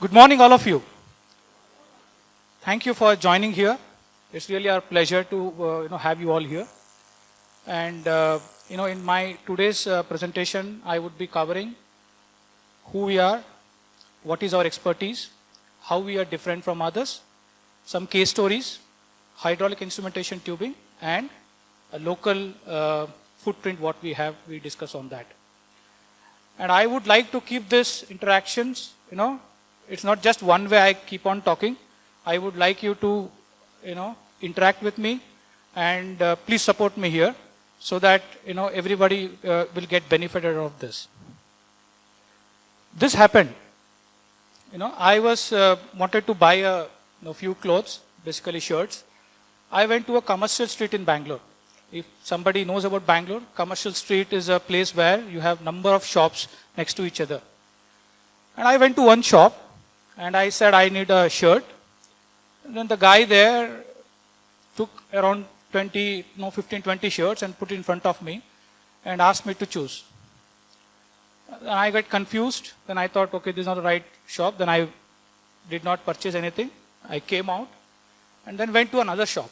Good morning, all of you. Thank you for joining here. It's really our pleasure to have you all here. And in my today's presentation, I would be covering who we are, what is our expertise, how we are different from others, some case stories, hydraulic instrumentation tubing, and a local footprint what we have. We discuss on that. And I would like to keep this interactions, it's not just one way I keep on talking. I would like you to, interact with me and please support me here so that, everybody will get benefited of this. This happened. I was wanted to buy a few clothes, basically shirts. I went to a commercial street in Bangalore. If somebody knows about Bangalore, commercial street is a place where you have number of shops next to each other. And I went to one shop and I said, I need a shirt. And then the guy there took around 15, 20 shirts and put it in front of me and asked me to choose. And I got confused. Then I thought, okay, this is not the right shop. Then I did not purchase anything. I came out and then went to another shop.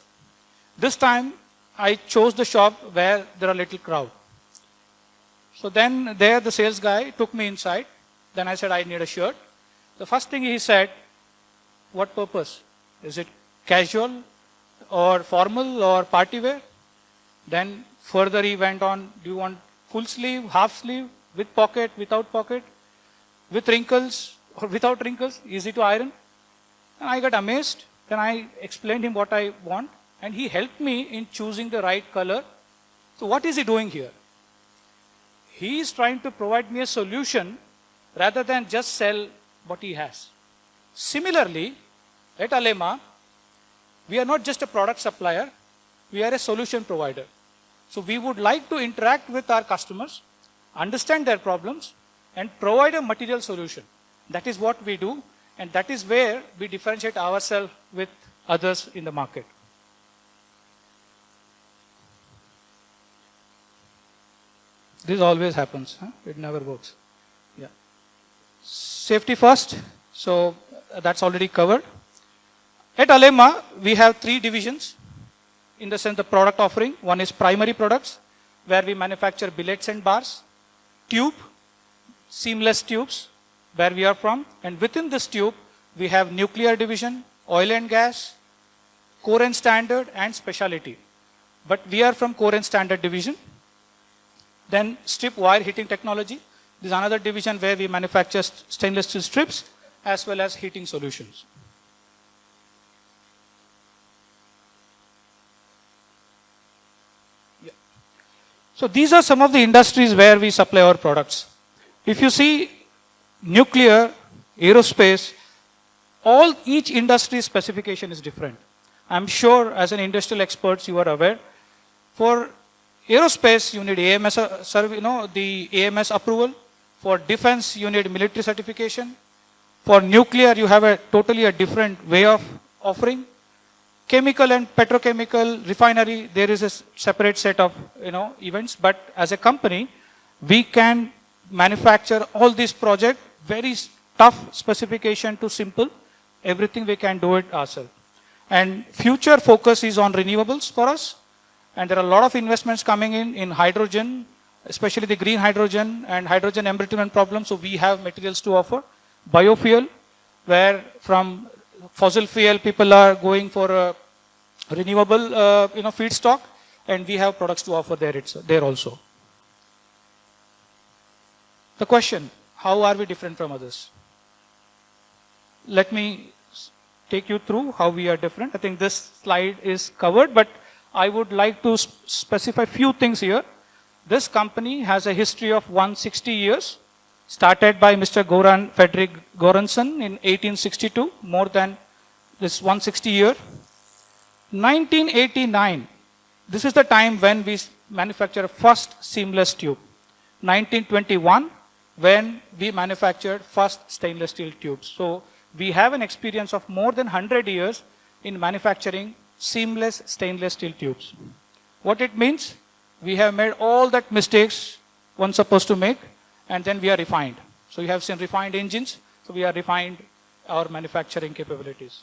This time I chose the shop where there are little crowd. So then there the sales guy took me inside. Then I said, I need a shirt. The first thing he said, what purpose? Is it casual or formal or party wear? Then further he went on, do you want full sleeve, half sleeve, with pocket, without pocket, with wrinkles or without wrinkles, easy to iron? And I got amazed. Then I explained him what I want and he helped me in choosing the right color. So what is he doing here? He is trying to provide me a solution rather than just sell what he has. Similarly, at Alleima, we are not just a product supplier, we are a solution provider. So we would like to interact with our customers, understand their problems, and provide a material solution. That is what we do, and that is where we differentiate ourselves with others in the market. This always happens, it never works. Yeah. Safety first, so that's already covered. At Alleima, we have 3 divisions in the sense the product offering. One is primary products, where we manufacture billets and bars, tube, seamless tubes, where we are from, and within this tube, we have nuclear division, oil and gas, core and standard, and specialty. But we are from core and standard division. Then strip wire heating technology. This is another division where we manufacture stainless steel strips as well as heating solutions. Yeah. So these are some of the industries where we supply our products. If you see nuclear, aerospace, each industry specification is different. I'm sure as an industrial expert you are aware. For aerospace, you need AMS, the AMS approval. For defense, you need military certification. For nuclear, you have a totally different way of offering. Chemical and petrochemical refinery, there is a separate set of events. But as a company, we can manufacture all these projects, very tough specification to simple. Everything we can do it ourselves. And future focus is on renewables for us. And there are a lot of investments coming in hydrogen, especially the green hydrogen and hydrogen embrittlement problem. So we have materials to offer. Biofuel, where from fossil fuel people are going for a renewable feedstock, and we have products to offer there also. The question, how are we different from others? Let me take you through how we are different. I think this slide is covered, but I would like to specify few things here. This company has a history of 160 years, started by Mr. Frederick Goranson in 1862, more than this 160 year. 1989, this is the time when we manufactured first seamless tube. 1921, when we manufactured first stainless steel tubes. So we have an experience of more than 100 years in manufacturing seamless stainless steel tubes. What it means? We have made all that mistakes one supposed to make, and then we are refined. So you have seen refined engines. So we are refined our manufacturing capabilities.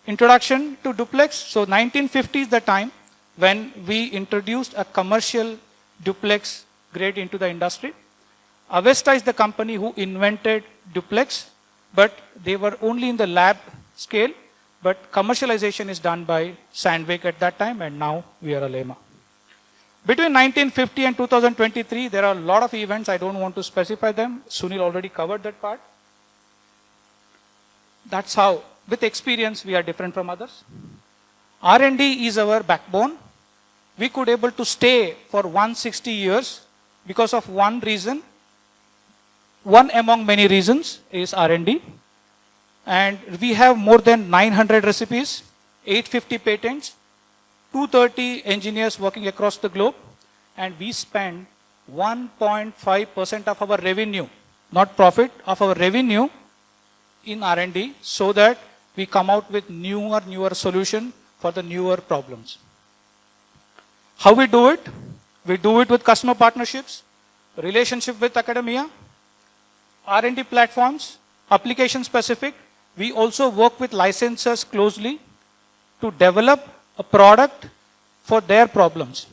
Introduction to duplex. So 1950 is the time when we introduced a commercial duplex grade into the industry. Avesta is the company who invented duplex, but they were only in the lab scale, but commercialization is done by Sandvik at that time, and now we are Alleima. Between 1950 and 2023, there are a lot of events. I don't want to specify them. Sunil already covered that part. That's how, with experience, we are different from others. R&D is our backbone. We could able to stay for 160 years because of one reason. One among many reasons is R&D. And we have more than 900 recipes, 850 patents, 230 engineers working across the globe, and we spend 1.5% of our revenue, not profit, of our revenue in R&D, so that we come out with newer solution for the newer problems. How we do it? We do it with customer partnerships, relationship with academia, R&D platforms, application specific. We also work with licensors closely to develop a product for their problems.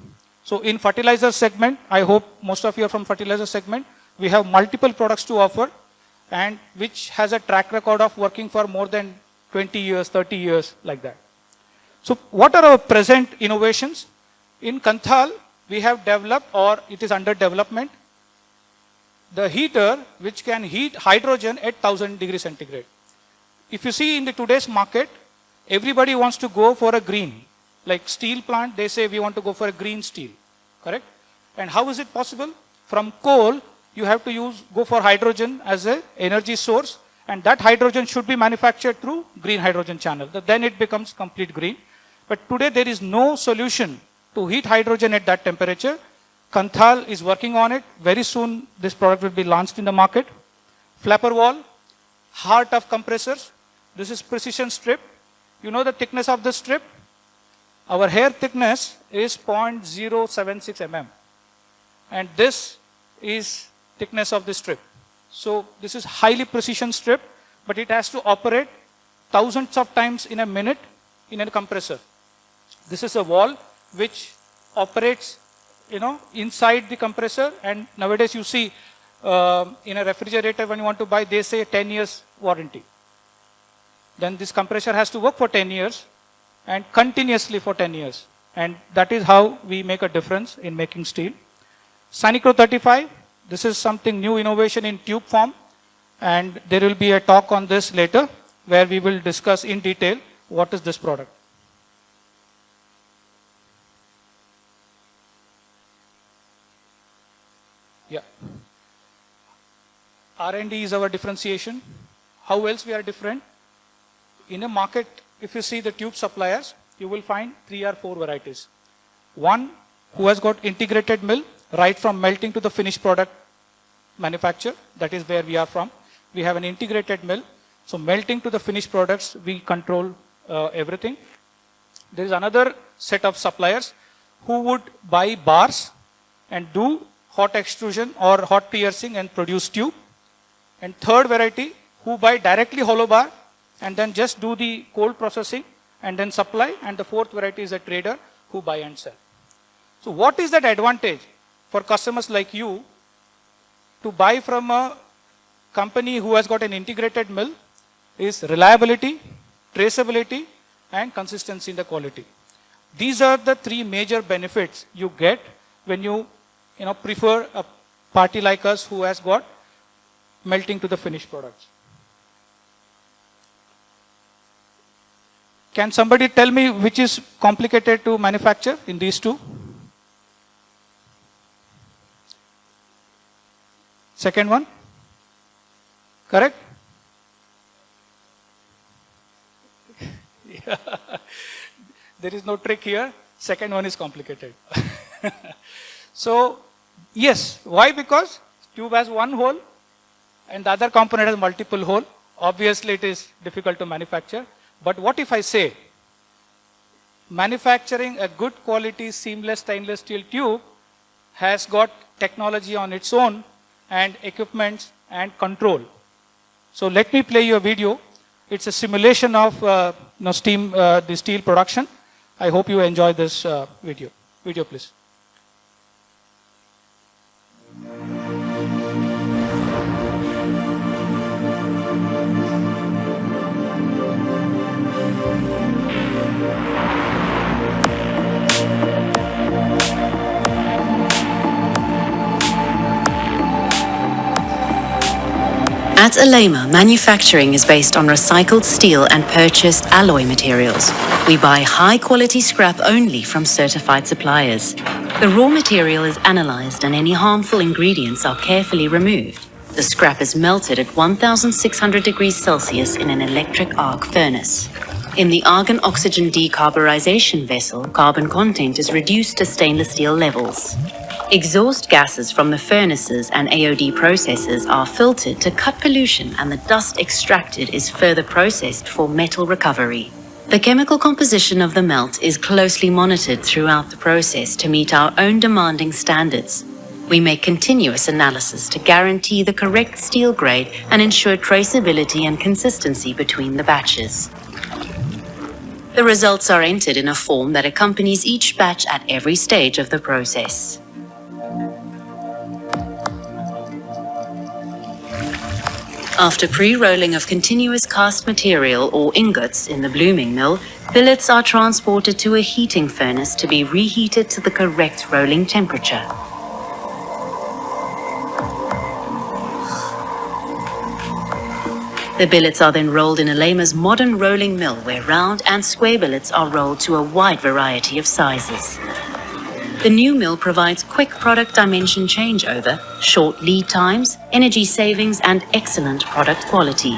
So in fertilizer segment, I hope most of you are from fertilizer segment, we have multiple products to offer, and which has a track record of working for more than 20 years, 30 years, like that. So what are our present innovations? In Kanthal, we have developed, or it is under development, the heater which can heat hydrogen at 1000 degrees centigrade. If you see in the today's market, everybody wants to go for a green. Like steel plant, they say we want to go for a green steel, correct? And how is it possible? From coal, you have to go for hydrogen as an energy source, and that hydrogen should be manufactured through green hydrogen channel. Then it becomes complete green. But today there is no solution to heat hydrogen at that temperature. Kanthal is working on it. Very soon this product will be launched in the market. Flapper wall, heart of compressors. This is precision strip. You know the thickness of the strip? Our hair thickness is 0.076 mm. And this is thickness of the strip. So this is highly precision strip, but it has to operate thousands of times in a minute in a compressor. This is a wall which operates, inside the compressor, and nowadays you see in a refrigerator when you want to buy, they say 10 years warranty. Then this compressor has to work for 10 years and continuously for 10 years. And that is how we make a difference in making steel. Sanicro 35, this is something new innovation in tube form, and there will be a talk on this later where we will discuss in detail what is this product. Yeah. R&D is our differentiation. How else we are different? In a market, if you see the tube suppliers, you will find 3 or 4 varieties. One who has got integrated mill, right from melting to the finished product manufacture. That is where we are from. We have an integrated mill. So melting to the finished products, we control everything. There is another set of suppliers who would buy bars and do hot extrusion or hot piercing and produce tube. And third variety, who buy directly hollow bar and then just do the cold processing and then supply. And the fourth variety is a trader who buy and sell. So what is that advantage for customers like you to buy from a company who has got an integrated mill? Is reliability, traceability, and consistency in the quality. These are the 3 major benefits you get when you prefer a party like us who has got melting to the finished products. Can somebody tell me which is complicated to manufacture in these 2? Second one? Correct? Yeah. There is no trick here. Second one is complicated. So, yes. Why? Because tube has one hole and the other component has multiple holes. Obviously, it is difficult to manufacture. But what if I say, manufacturing a good quality seamless stainless steel tube has got technology on its own and equipment and control. So let me play you a video. It's a simulation of the steel production. I hope you enjoy this video. Video, please. At Alleima, manufacturing is based on recycled steel and purchased alloy materials. We buy high-quality scrap only from certified suppliers. The raw material is analyzed and any harmful ingredients are carefully removed. The scrap is melted at 1,600 degrees Celsius in an electric arc furnace. In the argon-oxygen decarburization vessel, carbon content is reduced to stainless steel levels. Exhaust gases from the furnaces and AOD processes are filtered to cut pollution, and the dust extracted is further processed for metal recovery. The chemical composition of the melt is closely monitored throughout the process to meet our own demanding standards. We make continuous analysis to guarantee the correct steel grade and ensure traceability and consistency between the batches. The results are entered in a form that accompanies each batch at every stage of the process. After pre-rolling of continuous cast material or ingots in the blooming mill, billets are transported to a heating furnace to be reheated to the correct rolling temperature. The billets are then rolled in Alleima's modern rolling mill, where round and square billets are rolled to a wide variety of sizes. The new mill provides quick product dimension changeover, short lead times, energy savings, and excellent product quality.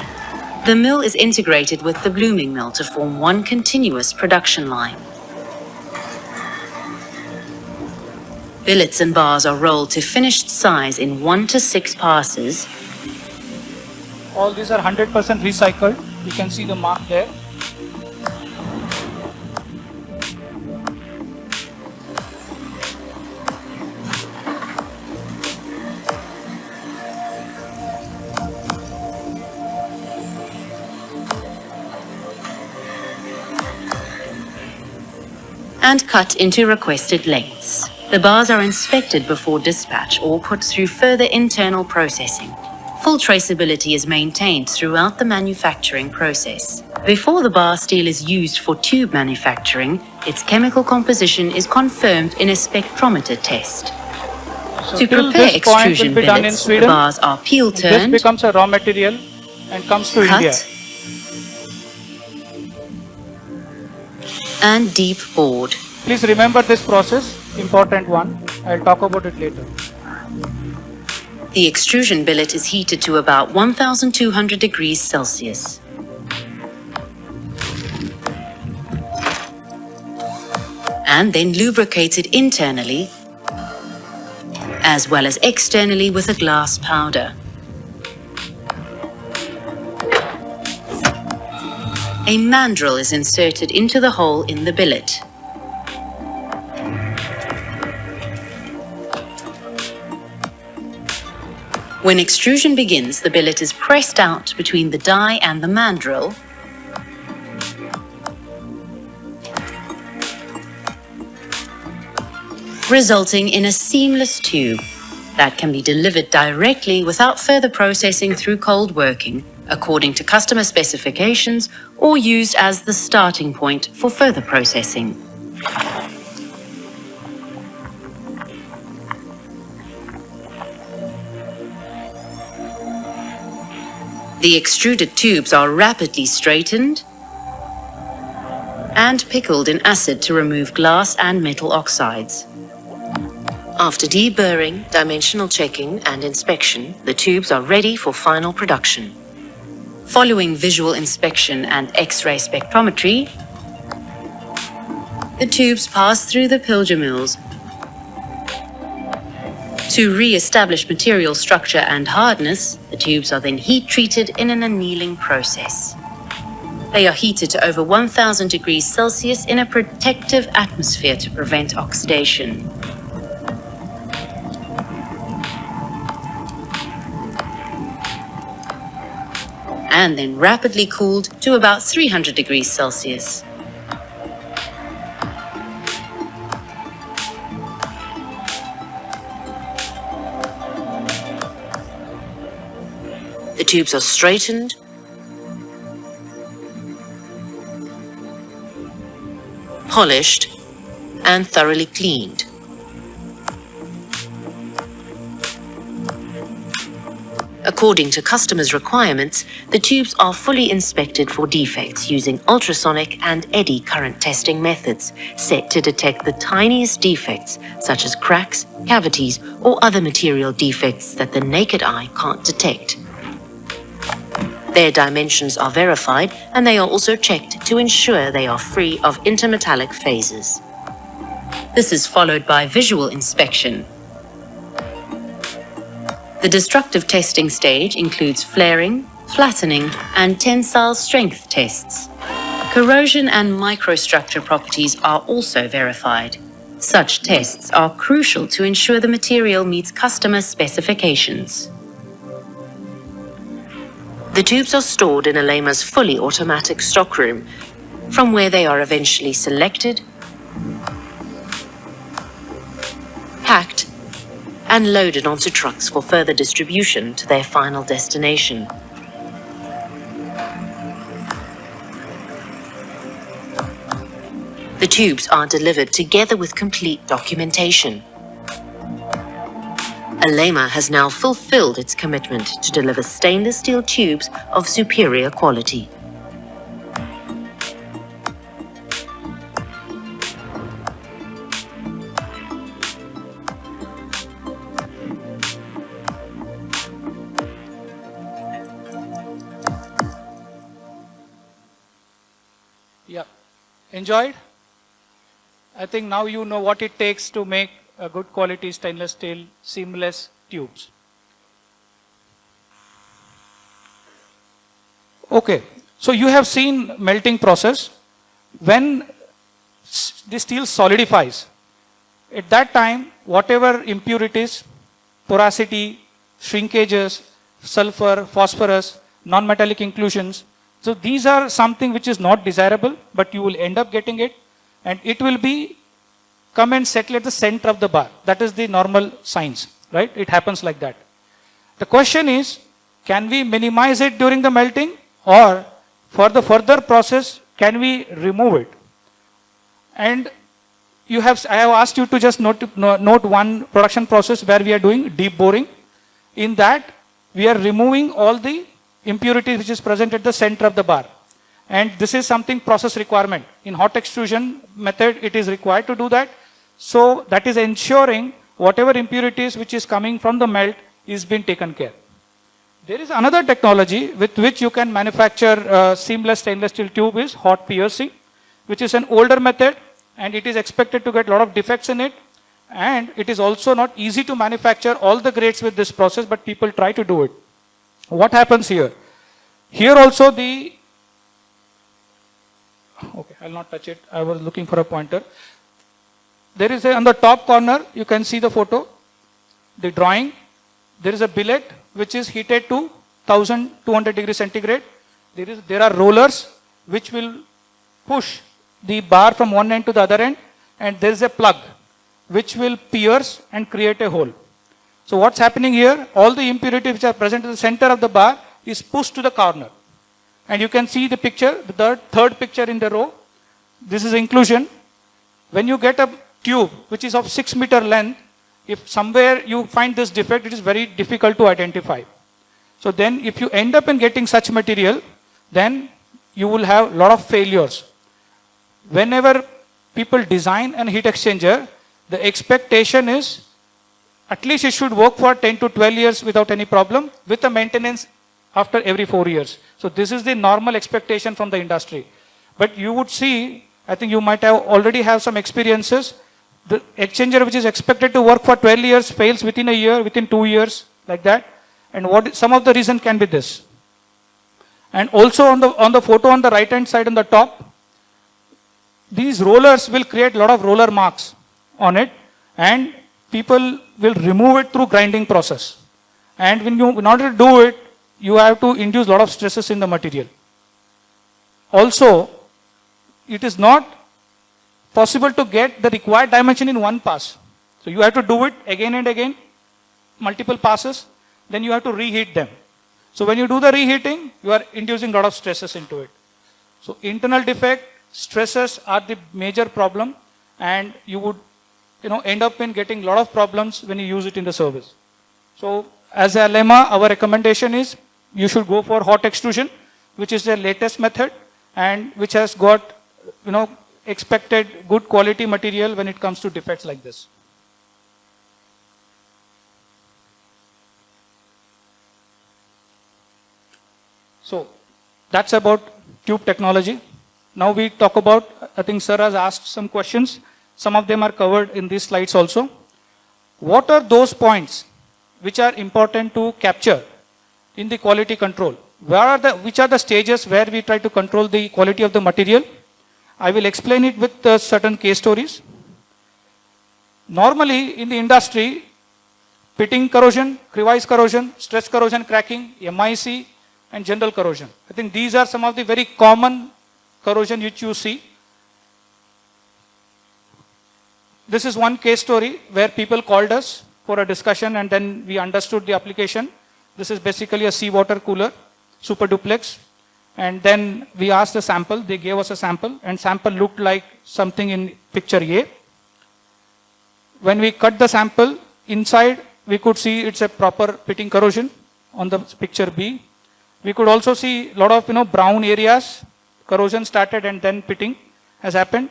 The mill is integrated with the blooming mill to form one continuous production line. Billets and bars are rolled to finished size in 1 to 6 passes. All these are 100% recycled. You can see the mark there. And cut into requested lengths. The bars are inspected before dispatch or put through further internal processing. Full traceability is maintained throughout the manufacturing process. Before the bar steel is used for tube manufacturing, its chemical composition is confirmed in a spectrometer test. So to prepare extrusion billets, the bars are peel-turned, this becomes a raw material and comes to India. And deep bored. Please remember this process, important one. I'll talk about it later. The extrusion billet is heated to about 1,200 degrees Celsius. And then lubricated internally as well as externally with a glass powder. A mandrel is inserted into the hole in the billet. When extrusion begins, the billet is pressed out between the die and the mandrel, resulting in a seamless tube that can be delivered directly without further processing through cold working, according to customer specifications, or used as the starting point for further processing. The extruded tubes are rapidly straightened and pickled in acid to remove glass and metal oxides. After deburring, dimensional checking, and inspection, the tubes are ready for final production. Following visual inspection and X-ray spectrometry, the tubes pass through the pilger mills to re-establish material structure and hardness. The tubes are then heat-treated in an annealing process. They are heated to over 1,000 degrees Celsius in a protective atmosphere to prevent oxidation. and then rapidly cooled to about 300 degrees Celsius. The tubes are straightened, polished, and thoroughly cleaned. According to customers' requirements, the tubes are fully inspected for defects using ultrasonic and eddy current testing methods set to detect the tiniest defects such as cracks, cavities, or other material defects that the naked eye can't detect. Their dimensions are verified and they are also checked to ensure they are free of intermetallic phases. This is followed by visual inspection. The destructive testing stage includes flaring, flattening, and tensile strength tests. Corrosion and microstructure properties are also verified. Such tests are crucial to ensure the material meets customer specifications. The tubes are stored in Alleima's fully automatic stockroom, from where they are eventually selected, packed, and loaded onto trucks for further distribution to their final destination. The tubes are delivered together with complete documentation. Alleima has now fulfilled its commitment to deliver stainless steel tubes of superior quality. Yeah. Enjoyed? I think now you know what it takes to make a good quality stainless steel seamless tubes. Okay, so you have seen melting process. When the steel solidifies, at that time, whatever impurities, porosity, shrinkages, sulfur, phosphorus, non-metallic inclusions, so these are something which is not desirable, but you will end up getting it, and it will be come and settle at the center of the bar. That is the normal science, right? It happens like that. The question is, can we minimize it during the melting, or for the further process, can we remove it? And I have asked you to just note one production process where we are doing deep boring. In that, we are removing all the impurities which is present at the center of the bar. And this is something process requirement. In hot extrusion method, it is required to do that. So that is ensuring whatever impurities which is coming from the melt is being taken care. There is another technology with which you can manufacture seamless stainless steel tube is hot piercing, which is an older method, and it is expected to get a lot of defects in it. And it is also not easy to manufacture all the grades with this process, but people try to do it. What happens here? Here also okay, I'll not touch it. I was looking for a pointer. There is on the top corner, you can see the photo, the drawing. There is a billet which is heated to 1200 degrees centigrade. There are rollers which will push the bar from one end to the other end, and there is a plug which will pierce and create a hole. So what's happening here? All the impurities which are present in the center of the bar is pushed to the corner. And you can see the picture, the third picture in the row. This is inclusion. When you get a tube which is of 6 meter length, if somewhere you find this defect, it is very difficult to identify. So then if you end up in getting such material, then you will have a lot of failures. Whenever people design a heat exchanger, the expectation is at least it should work for 10 to 12 years without any problem, with a maintenance after every 4 years. So this is the normal expectation from the industry. But you would see, I think you might have already have some experiences, the exchanger which is expected to work for 12 years fails within a year, within 2 years, like that. And some of the reason can be this. And also on the photo on the right hand side on the top, these rollers will create a lot of roller marks on it, and people will remove it through grinding process. And in order to do it, you have to induce a lot of stresses in the material. Also, it is not possible to get the required dimension in one pass. So you have to do it again and again, multiple passes, then you have to reheat them. So when you do the reheating, you are inducing a lot of stresses into it. So internal defect, stresses are the major problem, and you would end up in getting a lot of problems when you use it in the service. So as a Alleima, our recommendation is you should go for hot extrusion, which is the latest method and which has got expected good quality material when it comes to defects like this. So that's about tube technology. Now we talk about, I think sir has asked some questions. Some of them are covered in these slides also. What are those points which are important to capture in the quality control? Which are the stages where we try to control the quality of the material? I will explain it with certain case stories. Normally in the industry, pitting corrosion, crevice corrosion, stress corrosion cracking, MIC, and general corrosion. I think these are some of the very common corrosion which you see. This is one case story where people called us for a discussion and then we understood the application. This is basically a seawater cooler, super duplex. And then we asked the sample, they gave us a sample, and sample looked like something in picture A. When we cut the sample, inside we could see it's a proper pitting corrosion on the picture B. We could also see a lot of brown areas, corrosion started and then pitting has happened.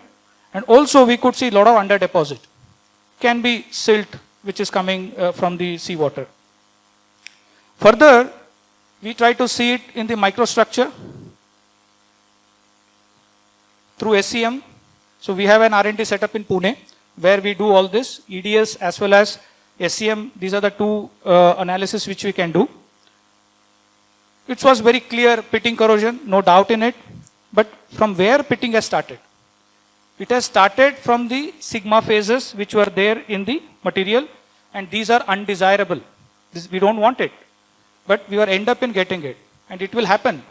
And also we could see a lot of under deposit. Can be silt which is coming from the seawater. Further, we try to see it in the microstructure through SEM. So we have an R&D setup in Pune where we do all this, EDS as well as SEM. These are the two analysis which we can do. It was very clear pitting corrosion, no doubt in it. But from where pitting has started? It has started from the sigma phases which were there in the material, and these are undesirable. We don't want it. But we will end up in getting it, and it will happen.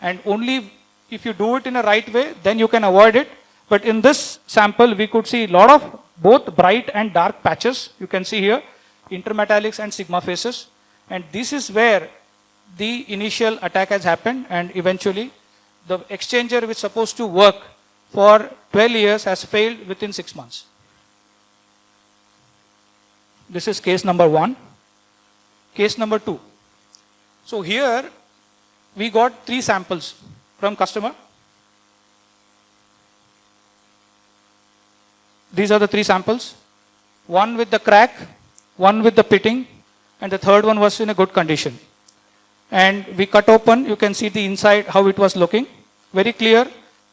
And only if you do it in a right way, then you can avoid it. But in this sample, we could see a lot of both bright and dark patches. You can see here, intermetallics and sigma phases. And this is where the initial attack has happened, and eventually the exchanger which is supposed to work for 12 years has failed within 6 months. This is case number 1. Case number 2. So here we got 3 samples from customer. These are the 3 samples. One with the crack, one with the pitting, and the third one was in a good condition. And we cut open, you can see the inside how it was looking. Very clear,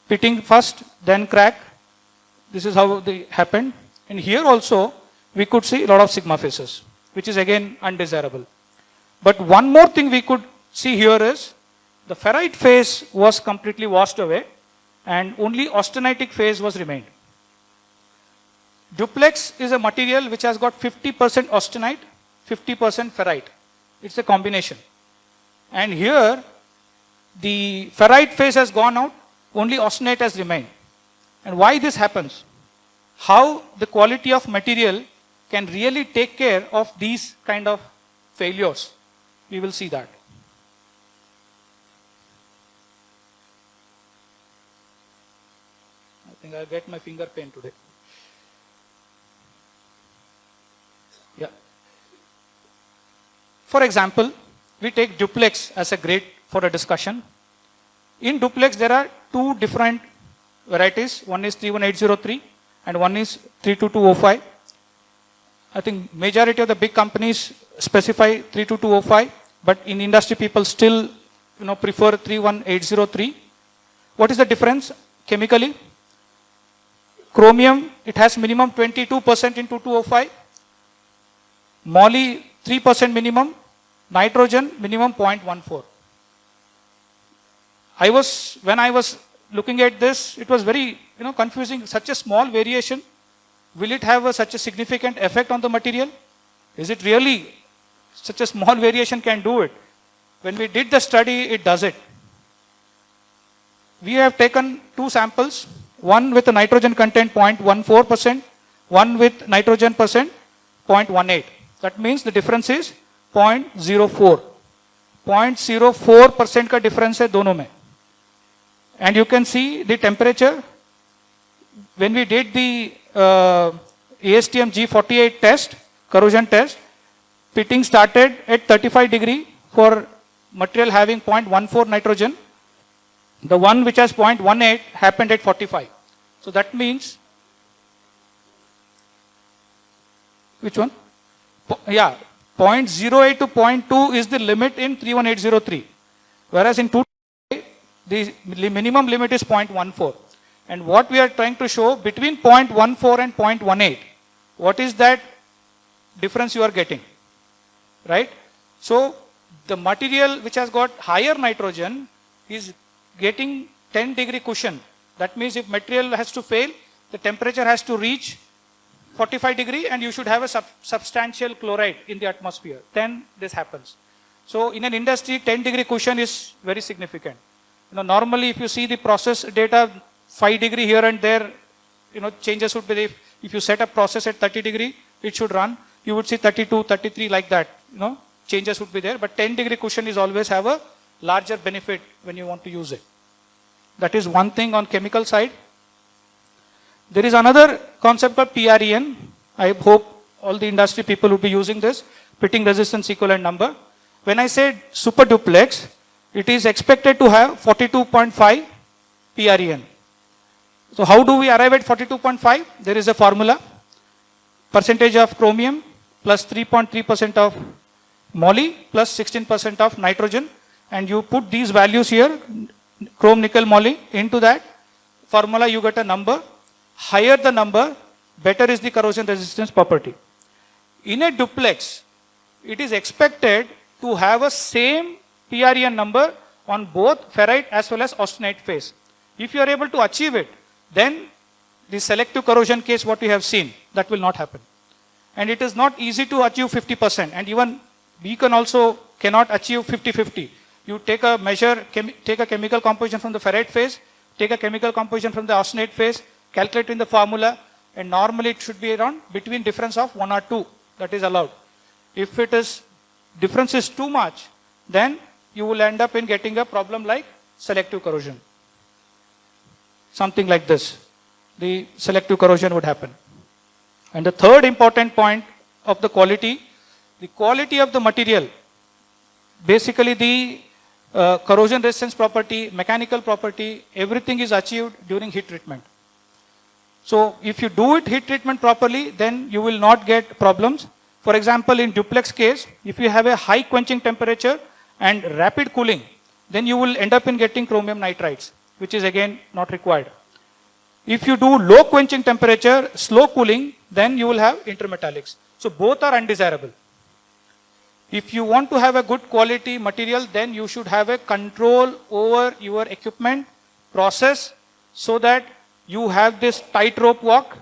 pitting first, then crack. This is how they happened. And here also, we could see a lot of sigma phases, which is again undesirable. But one more thing we could see here is, the ferrite phase was completely washed away, and only austenitic phase was remained. Duplex is a material which has got 50% austenite, 50% ferrite. It's a combination. And here, the ferrite phase has gone out, only austenite has remained. And why this happens? How the quality of material can really take care of these kind of failures. We will see that. I think I'll get my finger pain today. Yeah. For example, we take duplex as a grade for a discussion. In duplex, there are 2 different varieties. One is 31803 and one is 32205. I think majority of the big companies specify 32205, but in industry people still prefer 31803. What is the difference chemically? Chromium, it has minimum 22% in 2205. Moly, 3% minimum. Nitrogen, minimum 0.14. When I was looking at this, it was very confusing. Such a small variation, will it have such a significant effect on the material? Is it really such a small variation can do it? When we did the study, it does it. We have taken two samples, one with a nitrogen content 0.14%, one with nitrogen percent 0.18. That means the difference is 0.04. 0.04% का difference है दोनों में. And you can see the temperature. When we did the ASTM G48 test, corrosion test, pitting started at 35 degree for material having 0.14 nitrogen. The one which has 0.18 happened at 45. So that means, which one? Yeah, 0.08 to 0.2 is the limit in 31803. Whereas in 2, the minimum limit is 0.14. And what we are trying to show, between 0.14 and 0.18, what is that difference you are getting, right? So the material which has got higher nitrogen is getting 10 degree cushion. That means if material has to fail, the temperature has to reach 45 degree and you should have a substantial chloride in the atmosphere. Then this happens. So in an industry, 10 degree cushion is very significant. Normally if you see the process data, 5 degree here and there, changes would be there. If you set a process at 30 degree, it should run. You would see 32, 33 like that, changes would be there. But 10 degree cushion is always have a larger benefit when you want to use it. That is one thing on chemical side. There is another concept called PREN. I hope all the industry people will be using this, pitting resistance equivalent number. When I said super duplex, it is expected to have 42.5 PREN. So how do we arrive at 42.5? There is a formula. Percentage of chromium plus 3.3% of moly plus 16% of nitrogen. And you put these values here, chrome, nickel, moly, into that formula you get a number. Higher the number, better is the corrosion resistance property. In a duplex, it is expected to have a same PREN number on both ferrite as well as austenite phase. If you are able to achieve it, then the selective corrosion case what we have seen, that will not happen. And it is not easy to achieve 50%, and even we cannot achieve 50-50. You take a measure, take a chemical composition from the ferrite phase, take a chemical composition from the austenite phase, calculate in the formula, and normally it should be around between difference of 1 or 2, that is allowed. If it is difference is too much, then you will end up in getting a problem like selective corrosion. Something like this, the selective corrosion would happen. And the third important point of the quality of the material, basically the corrosion resistance property, mechanical property, everything is achieved during heat treatment. So if you do it heat treatment properly, then you will not get problems. For example, in duplex case, if you have a high quenching temperature and rapid cooling, then you will end up in getting chromium nitrides, which is again not required. If you do low quenching temperature, slow cooling, then you will have intermetallics. So both are undesirable. If you want to have a good quality material, then you should have a control over your equipment, process, so that you have this tightrope walk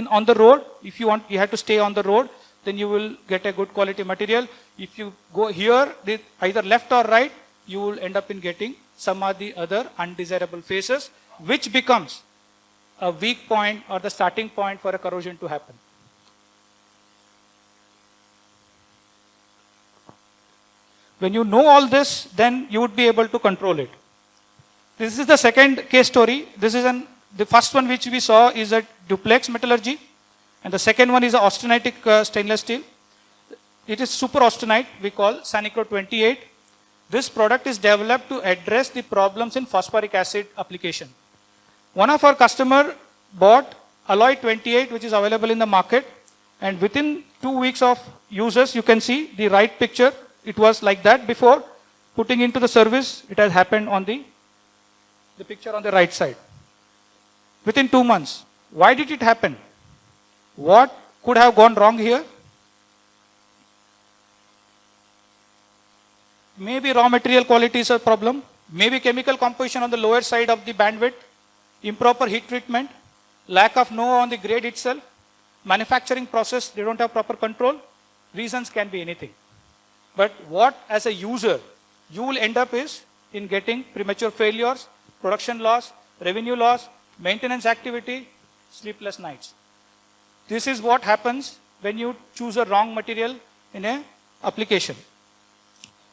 on the road. If you have to stay on the road, then you will get a good quality material. If you go here, either left or right, you will end up in getting some of the other undesirable phases, which becomes a weak point or the starting point for a corrosion to happen. When you know all this, then you would be able to control it. This is the second case story. The first one which we saw is a duplex metallurgy, and the second one is an austenitic stainless steel. It is super austenite, we call Sanicro 28. This product is developed to address the problems in phosphoric acid application. One of our customer bought alloy 28, which is available in the market, and within 2 weeks of uses, you can see the right picture. It was like that before. Putting into the service, it has happened on the picture on the right side. Within 2 months. Why did it happen? What could have gone wrong here? Maybe raw material quality is a problem. Maybe chemical composition on the lower side of the bandwidth. Improper heat treatment. Lack of know on the grade itself. Manufacturing process, they don't have proper control. Reasons can be anything. But what as a user, you will end up is in getting premature failures, production loss, revenue loss, maintenance activity, sleepless nights. This is what happens when you choose a wrong material in a application.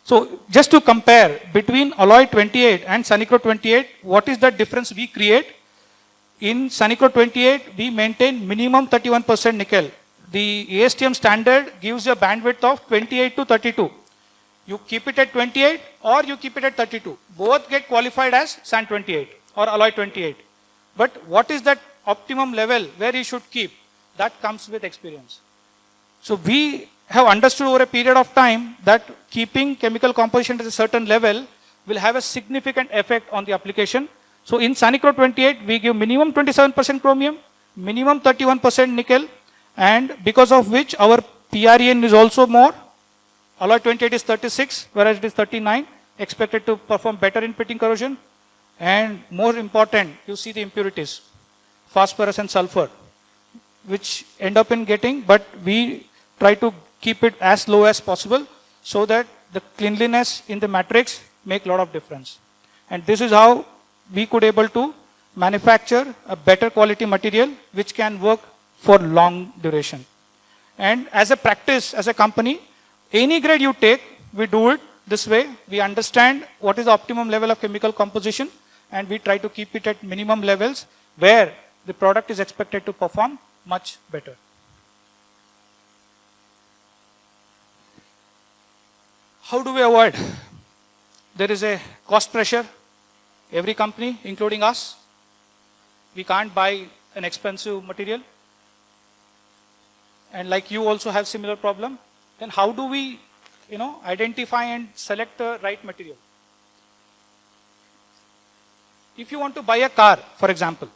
So just to compare between alloy 28 and Sunicro 28, what is the difference we create? In Sunicro 28, we maintain minimum 31% nickel. The ASTM standard gives a bandwidth of 28 to 32. You keep it at 28 or you keep it at 32. Both get qualified as SAN 28 or alloy 28. But what is that optimum level where you should keep? That comes with experience. So we have understood over a period of time that keeping chemical composition at a certain level will have a significant effect on the application. So in Sunicro 28, we give minimum 27% chromium, minimum 31% nickel, and because of which our PREN is also more. Alloy 28 is 36, whereas it is 39, expected to perform better in pitting corrosion. And more important, you see the impurities, phosphorus and sulfur, which end up in getting, but we try to keep it as low as possible so that the cleanliness in the matrix make a lot of difference. And this is how we could able to manufacture a better quality material which can work for long duration. And as a practice, as a company, any grade you take, we do it this way. We understand what is the optimum level of chemical composition and we try to keep it at minimum levels where the product is expected to perform much better. How do we avoid? There is a cost pressure. Every company, including us, we can't buy an expensive material. And like you also have similar problem. Then how do we, identify and select the right material? If you want to buy a car, for example,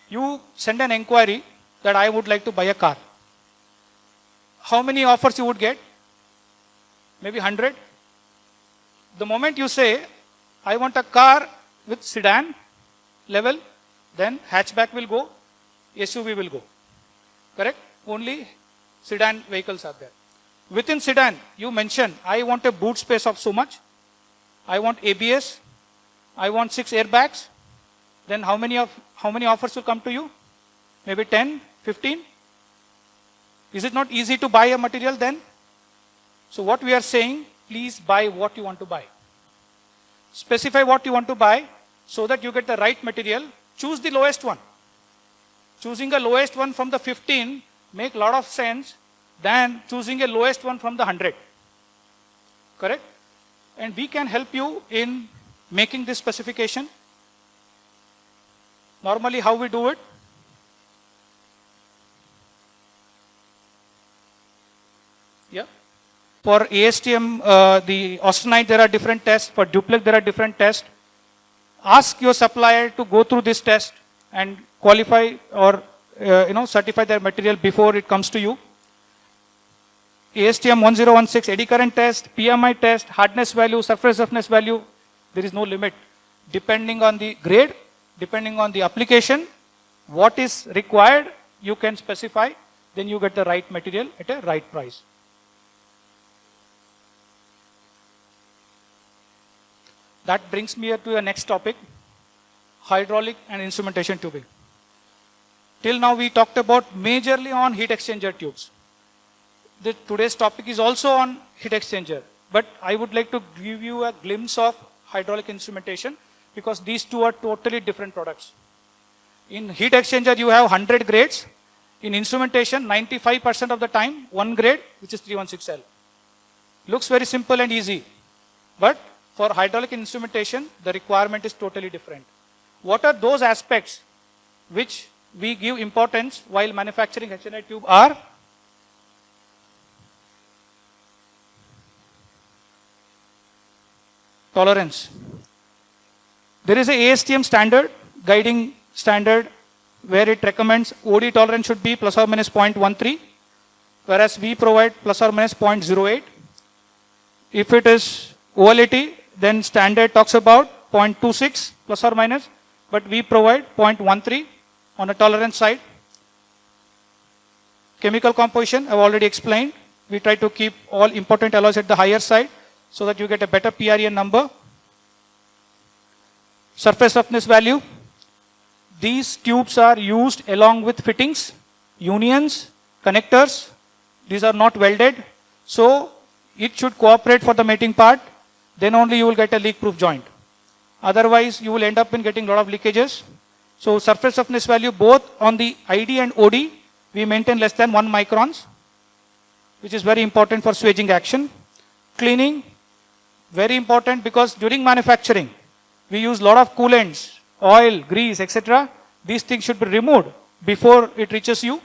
you send an inquiry that I would like to buy a car. How many offers you would get? Maybe 100. The moment you say, I want a car with sedan level, then hatchback will go, SUV will go. Correct? Only sedan vehicles are there. Within sedan, you mention, I want a boot space of so much. I want ABS. I want 6 airbags. Then how many offers will come to you? Maybe 10, 15. Is it not easy to buy a material then? So what we are saying, please buy what you want to buy. Specify what you want to buy so that you get the right material. Choose the lowest one. Choosing the lowest one from the 15 make a lot of sense than choosing a lowest one from the 100. Correct? And we can help you in making this specification. Normally, how we do it? Yeah. For ASTM, the austenite, there are different tests. For duplex, there are different tests. Ask your supplier to go through this test and qualify or certify their material before it comes to you. ASTM 1016 eddy current test, PMI test, hardness value, surface roughness value, there is no limit. Depending on the grade, depending on the application, what is required, you can specify, then you get the right material at a right price. That brings me to the next topic, hydraulic and instrumentation tubing. Till now we talked about majorly on heat exchanger tubes. Today's topic is also on heat exchanger, but I would like to give you a glimpse of hydraulic instrumentation because these two are totally different products. In heat exchanger you have 100 grades. In instrumentation 95% of the time one grade, which is 316L. Looks very simple and easy, but for hydraulic instrumentation the requirement is totally different. What are those aspects which we give importance while manufacturing HNI tube are tolerance. There is a ASTM standard, guiding standard, where it recommends OD tolerance should be plus or minus 0.13, whereas we provide plus or minus 0.08. If it is OLAT, then standard talks about 0.26 plus or minus, but we provide 0.13 on a tolerance side. Chemical composition, I've already explained. We try to keep all important alloys at the higher side. so that you get a better PREN number. Surface roughness value. These tubes are used along with fittings, unions, connectors. These are not welded. So it should cooperate for the mating part. Then only you will get a leak-proof joint. Otherwise, you will end up in getting a lot of leakages. So surface roughness value both on the ID and OD, we maintain less than 1 microns, which is very important for swaging action. Cleaning, very important because during manufacturing, we use a lot of coolants, oil, grease, etc. These things should be removed before it reaches you.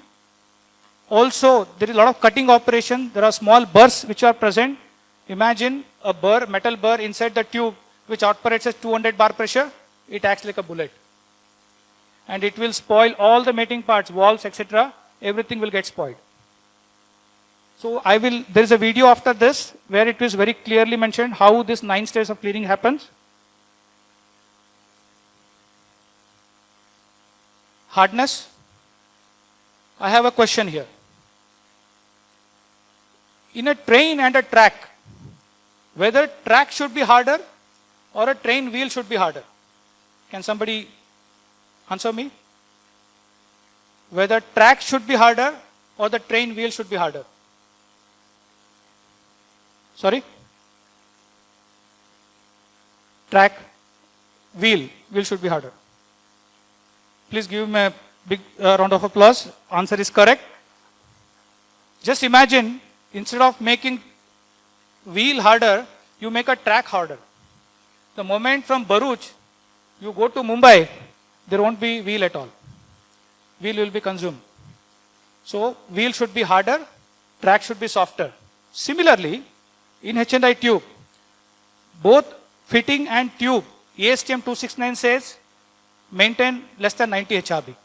Also, there is a lot of cutting operation. There are small burrs which are present. Imagine a burr, metal burr inside the tube which operates at 200 bar pressure. It acts like a bullet. And it will spoil all the mating parts, valves, etc. Everything will get spoiled. So there is a video after this where it is very clearly mentioned how this 9 stages of cleaning happens. Hardness. I have a question here. In a train and a track, whether track should be harder or a train wheel should be harder? Can somebody answer me? Whether track should be harder or the train wheel should be harder? Sorry? Track, wheel should be harder. Please give me a big round of applause. Answer is correct. Just imagine, instead of making wheel harder, you make a track harder. The moment from Bharuch, you go to Mumbai, there won't be wheel at all. Wheel will be consumed. So, wheel should be harder, track should be softer. Similarly, in H&I tube, both fitting and tube, ASTM 269 says, maintain less than 90 HRB.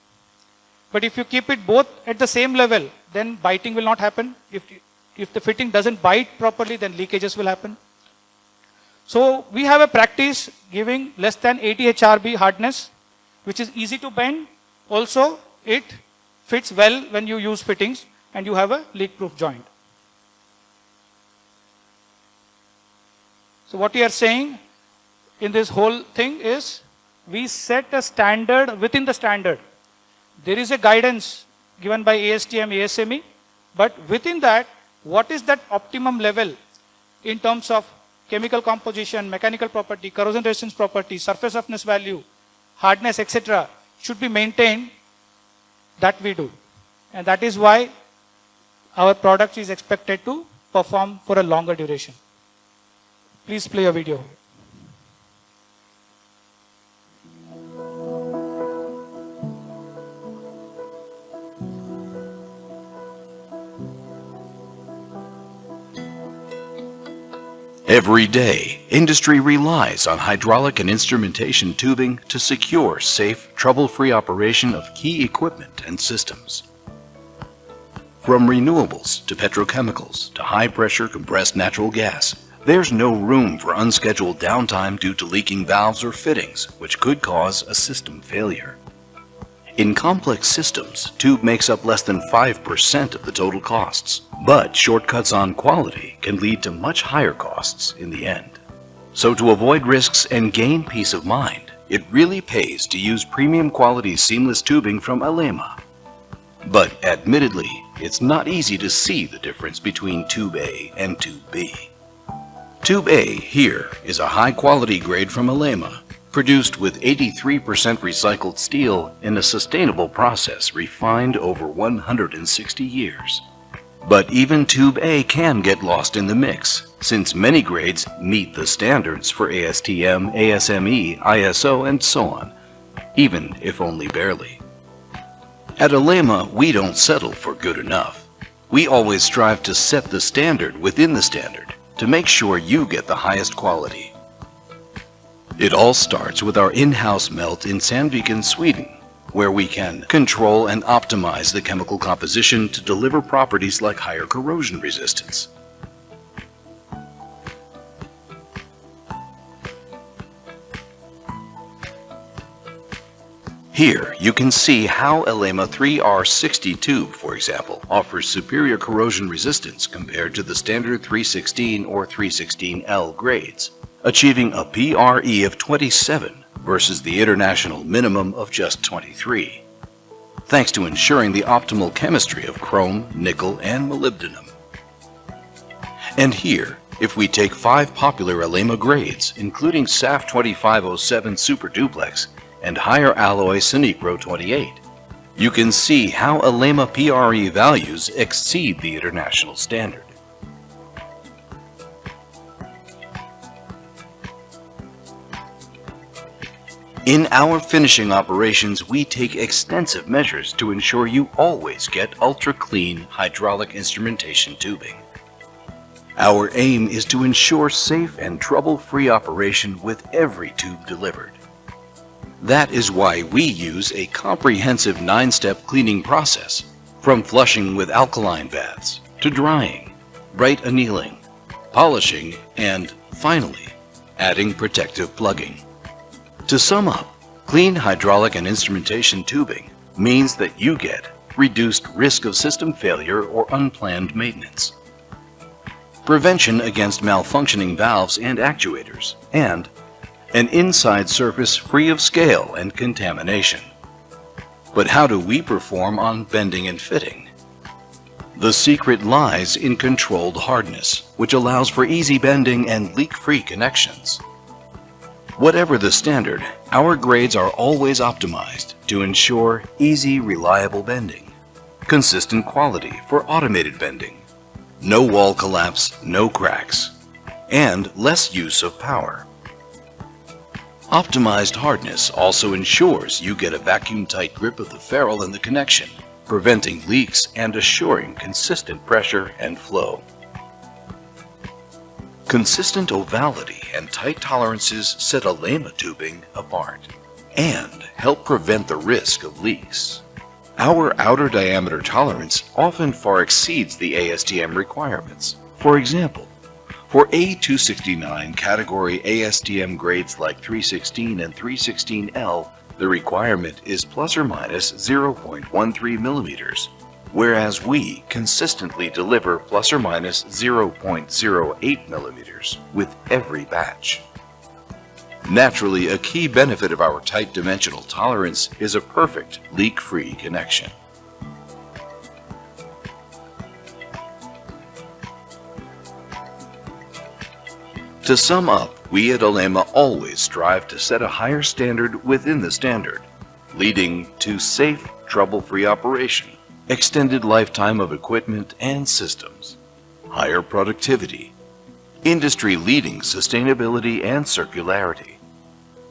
But if you keep it both at the same level, then biting will not happen. If the fitting doesn't bite properly, then leakages will happen. So we have a practice giving less than 80 HRB hardness, which is easy to bend. Also, it fits well when you use fittings and you have a leak-proof joint. So what we are saying in this whole thing is, we set a standard within the standard. There is a guidance given by ASTM, ASME, but within that, what is that optimum level in terms of chemical composition, mechanical property, corrosion resistance property, surface roughness value, hardness, etc. should be maintained, that we do. And that is why our product is expected to perform for a longer duration. Please play a video. Every day, industry relies on hydraulic and instrumentation tubing to secure safe, trouble-free operation of key equipment and systems. From renewables to petrochemicals to high-pressure compressed natural gas, there's no room for unscheduled downtime due to leaking valves or fittings, which could cause a system failure. In complex systems, tube makes up less than 5% of the total costs, but shortcuts on quality can lead to much higher costs in the end. So to avoid risks and gain peace of mind, it really pays to use premium quality seamless tubing from Alleima. But admittedly, it's not easy to see the difference between Tube A and Tube B. Tube A here is a high-quality grade from Alleima, produced with 83% recycled steel in a sustainable process refined over 160 years. But even Tube A can get lost in the mix, since many grades meet the standards for ASTM, ASME, ISO, and so on, even if only barely. At Alleima, we don't settle for good enough. We always strive to set the standard within the standard to make sure you get the highest quality. It all starts with our in-house melt in Sandviken, Sweden, where we can control and optimize the chemical composition to deliver properties like higher corrosion resistance. Here, you can see how Alleima 3R60 tube, for example, offers superior corrosion resistance compared to the standard 316 or 316L grades, achieving a PRE of 27 versus the international minimum of just 23, thanks to ensuring the optimal chemistry of chrome, nickel, and molybdenum. And here, if we take 5 popular Alleima grades, including SAF 2507 Super Duplex and higher alloy Synechro 28, you can see how Alleima PRE values exceed the international standard. In our finishing operations, we take extensive measures to ensure you always get ultra-clean hydraulic instrumentation tubing. Our aim is to ensure safe and trouble-free operation with every tube delivered. That is why we use a comprehensive 9-step cleaning process, from flushing with alkaline baths to drying, bright annealing, polishing, and, finally, adding protective plugging. To sum up, clean hydraulic and instrumentation tubing means that you get reduced risk of system failure or unplanned maintenance, prevention against malfunctioning valves and actuators, and an inside surface free of scale and contamination. But how do we perform on bending and fitting? The secret lies in controlled hardness, which allows for easy bending and leak-free connections. Whatever the standard, our grades are always optimized to ensure easy, reliable bending, consistent quality for automated bending, no wall collapse, no cracks, and less use of power. Optimized hardness also ensures you get a vacuum-tight grip of the ferrule in the connection, preventing leaks and assuring consistent pressure and flow. Consistent ovality and tight tolerances set Alleima tubing apart and help prevent the risk of leaks. Our outer diameter tolerance often far exceeds the ASTM requirements. For example, for A269 category ASTM grades like 316 and 316L, the requirement is plus or minus 0.13 millimeters, whereas we consistently deliver plus or minus 0.08 millimeters with every batch. Naturally, a key benefit of our tight dimensional tolerance is a perfect leak-free connection. To sum up, we at Alleima always strive to set a higher standard within the standard, leading to safe, trouble-free operation, extended lifetime of equipment and systems, higher productivity, industry-leading sustainability and circularity,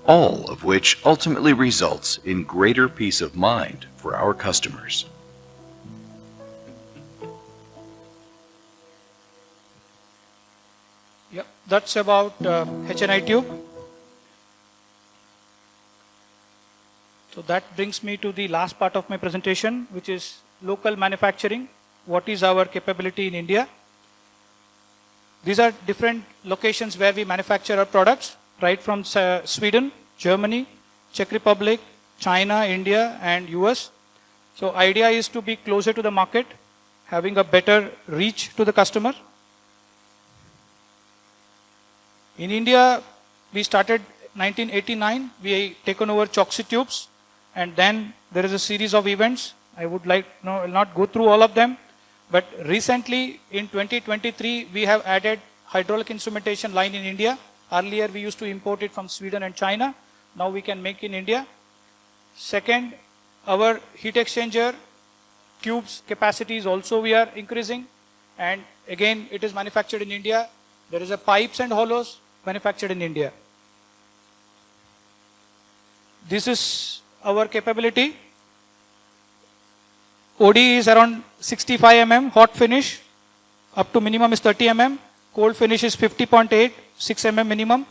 all of which ultimately results in greater peace of mind for our customers. Yeah, that's about HNI tube. So that brings me to the last part of my presentation, which is local manufacturing. What is our capability in India? These are different locations where we manufacture our products, right from Sweden, Germany, Czech Republic, China, India, and US. So idea is to be closer to the market, having a better reach to the customer. In India, we started 1989. We taken over Choksi tubes, and then there is a series of events. I would like not go through all of them, but recently in 2023 we have added hydraulic instrumentation line in India. Earlier we used to import it from Sweden and China. Now we can make in India. Second, our heat exchanger tubes capacities also we are increasing, and again it is manufactured in India. There is a pipes and hollows manufactured in India. This is our capability. OD is around 65 mm, hot finish up to minimum is 30 mm, cold finish is 50.8, 6 mm minimum.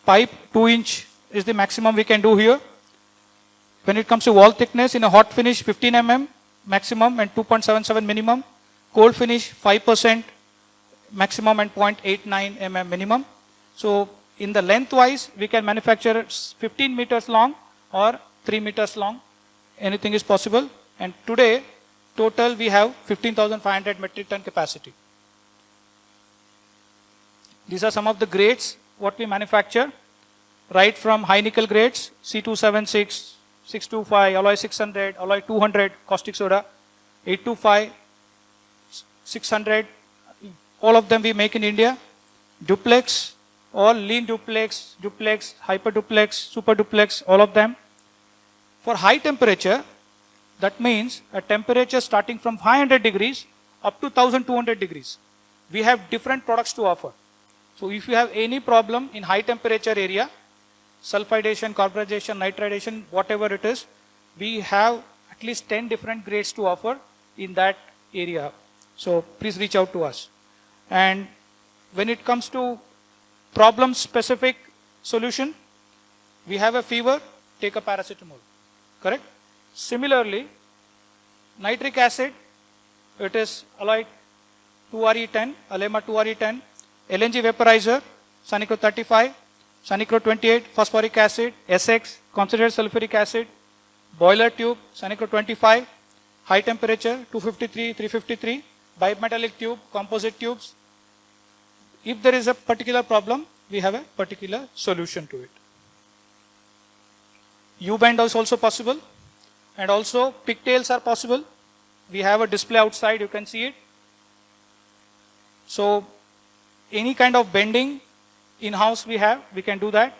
Pipe 2 inch is the maximum we can do here. When it comes to wall thickness, in a hot finish 15 mm maximum and 2.77 minimum. Cold finish 5% maximum and 0.89 mm minimum. So in the lengthwise, we can manufacture 15 meters long or 3 meters long, anything is possible. And today, total we have 15,500 metric ton capacity. These are some of the grades what we manufacture, right from high nickel grades, C276, 625, alloy 600, alloy 200, caustic soda, 825, 600, all of them we make in India. Duplex, all lean duplex, duplex, hyper duplex, super duplex, all of them. For high temperature, that means a temperature starting from 500 degrees up to 1200 degrees. We have different products to offer. So if you have any problem in high temperature area, sulfidation, carburization, nitridation, whatever it is, we have at least 10 different grades to offer in that area. So please reach out to us. And when it comes to problem specific solution, we have a fever, take a paracetamol, correct? Similarly, nitric acid, it is alloy 2RE10, Alleima 2RE10, LNG vaporizer, Sanicro 35, Sanicro 28, phosphoric acid, SX, concentrated sulfuric acid, boiler tube, Sanicro 25, high temperature, 253, 353, bimetallic tube, composite tubes. If there is a particular problem, we have a particular solution to it. U-bend is also possible, and also pigtails are possible. We have a display outside, you can see it. So any kind of bending in-house we have, we can do that.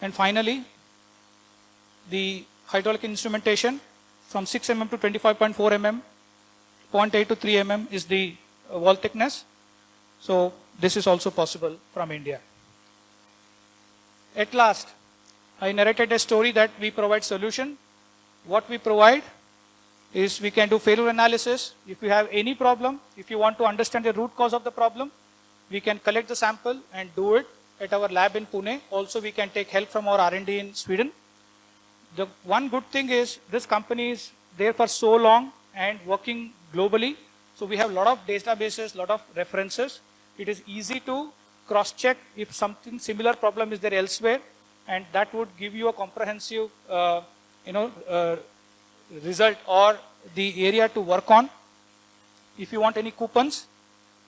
And finally, the hydraulic instrumentation from 6 mm to 25.4 mm, 0.8 to 3 mm is the wall thickness. So this is also possible from India. At last, I narrated a story that we provide solution. What we provide is we can do failure analysis. If you have any problem, if you want to understand the root cause of the problem, we can collect the sample and do it at our lab in Pune. Also, we can take help from our R&D in Sweden. The one good thing is this company is there for so long and working globally. So we have a lot of databases, lot of references. It is easy to cross-check if something similar problem is there elsewhere, and that would give you a comprehensive, result or the area to work on. If you want any coupons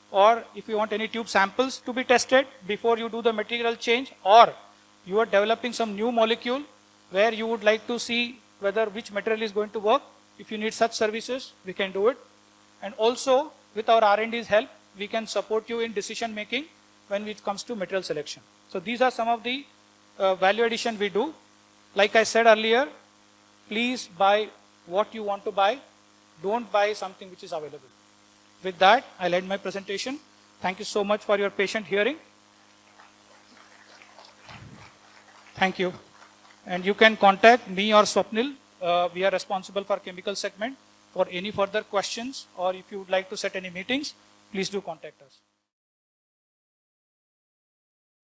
or if you want any tube samples to be tested before you do the material change, or you are developing some new molecule where you would like to see whether which material is going to work, if you need such services, we can do it. And also with our R&D's help, we can support you in decision making when it comes to material selection. So these are some of the value addition we do. Like I said earlier, please buy what you want to buy. Don't buy something which is available. With that, I'll end my presentation. Thank you so much for your patient hearing. Thank you. And you can contact me or Swapnil. We are responsible for chemical segment. For any further questions or if you would like to set any meetings, please do contact us.